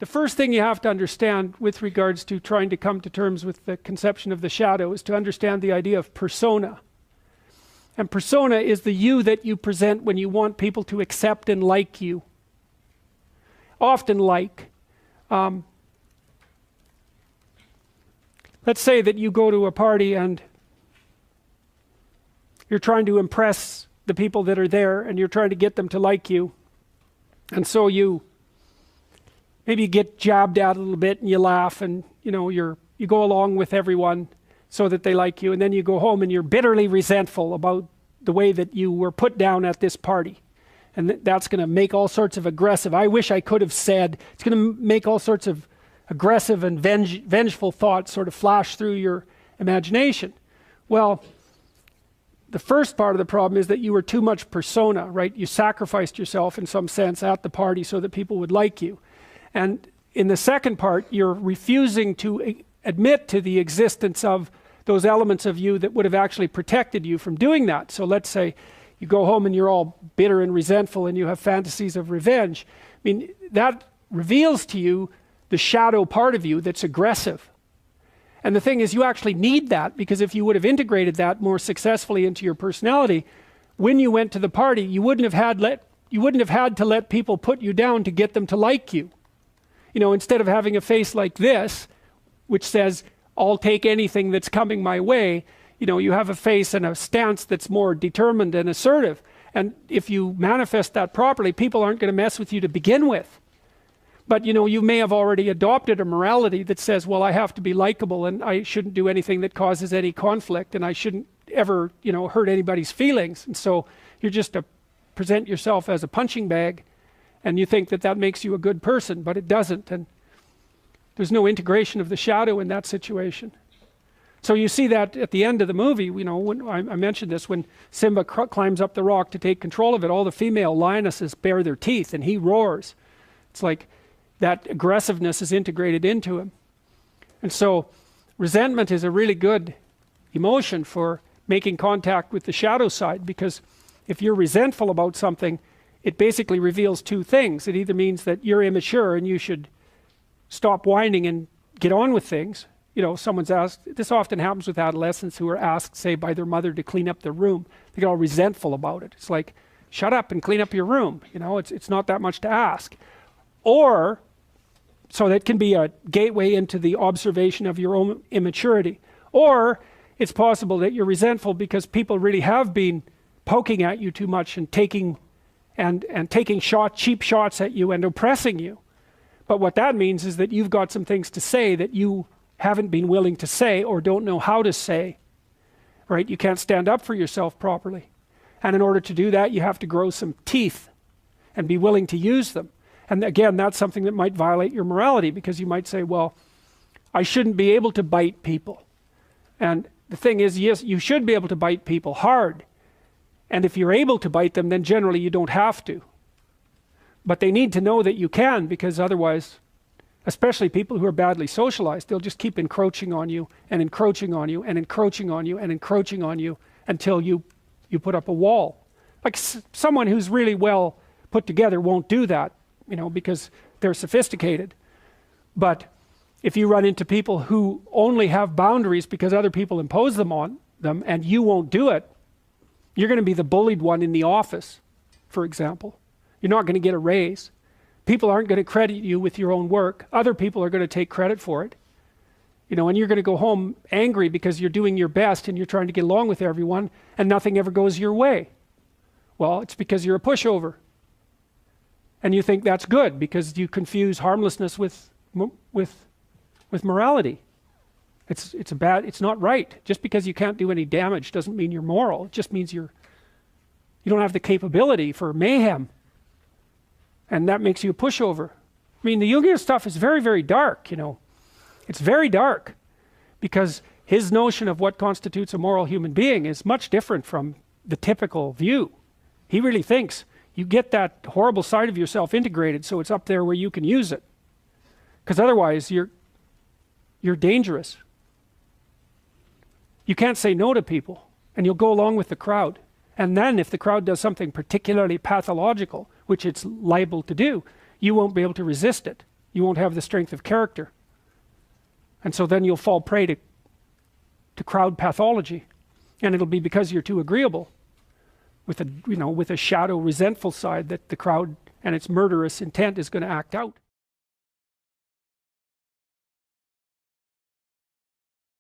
the first thing you have to understand with regards to trying to come to terms with the conception of the shadow is to understand the idea of persona. And persona is the you that you present when you want people to accept and like you. Often like. Let's say that you go to a party and you're trying to impress the people that are there and you're trying to get them to like you. And so you maybe get jabbed at a little bit and you laugh and you go along with everyone so that they like you, and then you go home and you're bitterly resentful about the way that you were put down at this party. And that's going to make all sorts of aggressive, I wish I could have said, it's going to make all sorts of aggressive and vengeful thoughts sort of flash through your imagination. Well, the first part of the problem is that you were too much persona, right? You sacrificed yourself in some sense at the party so that people would like you. And in the second part, you're refusing to admit to the existence of those elements of you that would have actually protected you from doing that. So let's say you go home and you're all bitter and resentful and you have fantasies of revenge. I mean, that reveals to you the shadow part of you that's aggressive. And the thing is, you actually need that, because if you would have integrated that more successfully into your personality, when you went to the party, you wouldn't have had to let people put you down to get them to like you. Instead of having a face like this, which says, I'll take anything that's coming my way, you have a face and a stance that's more determined and assertive. And if you manifest that properly, people aren't going to mess with you to begin with. But you may have already adopted a morality that says, well, I have to be likable and I shouldn't do anything that causes any conflict and I shouldn't ever, hurt anybody's feelings. And so you're just to present yourself as a punching bag, and you think that that makes you a good person, but it doesn't. And there's no integration of the shadow in that situation. So you see that at the end of the movie, when I mentioned this, when Simba climbs up the rock to take control of it, all the female lionesses bare their teeth and he roars. It's like that aggressiveness is integrated into him. And so resentment is a really good emotion for making contact with the shadow side, because if you're resentful about something, it basically reveals two things. It either means that you're immature and you should stop whining and get on with things. Someone's asked, this often happens with adolescents who are asked, say, by their mother to clean up their room. They get all resentful about it. It's like, shut up and clean up your room. It's not that much to ask. Or, so that can be a gateway into the observation of your own immaturity. Or it's possible that you're resentful because people really have been poking at you too much and taking cheap shots at you and oppressing you. But what that means is that you've got some things to say that you haven't been willing to say or don't know how to say, right? You can't stand up for yourself properly. And in order to do that, you have to grow some teeth and be willing to use them. And again, that's something that might violate your morality, because you might say, well, I shouldn't be able to bite people. And the thing is, yes, you should be able to bite people hard. And if you're able to bite them, then generally you don't have to. But they need to know that you can, because otherwise, especially people who are badly socialized, they'll just keep encroaching on you and encroaching on you and encroaching on you and encroaching on you until you put up a wall. Like someone who's really well put together won't do that, because they're sophisticated. But if you run into people who only have boundaries because other people impose them on them and you won't do it, you're going to be the bullied one in the office, for example. You're not going to get a raise. People aren't going to credit you with your own work. Other people are going to take credit for it. And you're going to go home angry because you're doing your best and you're trying to get along with everyone and nothing ever goes your way. Well, it's because you're a pushover. And you think that's good because you confuse harmlessness with morality. It's not right. Just because you can't do any damage doesn't mean you're moral. It just means you don't have the capability for mayhem. And that makes you a pushover. I mean, the Jungian stuff is very, very dark, It's very dark because his notion of what constitutes a moral human being is much different from the typical view. He really thinks you get that horrible side of yourself integrated so it's up there where you can use it. Because otherwise you're dangerous. You can't say no to people and you'll go along with the crowd. And then if the crowd does something particularly pathological, which it's liable to do, you won't be able to resist it. You won't have the strength of character. And so then you'll fall prey to crowd pathology. And it'll be because you're too agreeable with a, with a shadow resentful side that the crowd and its murderous intent is going to act out.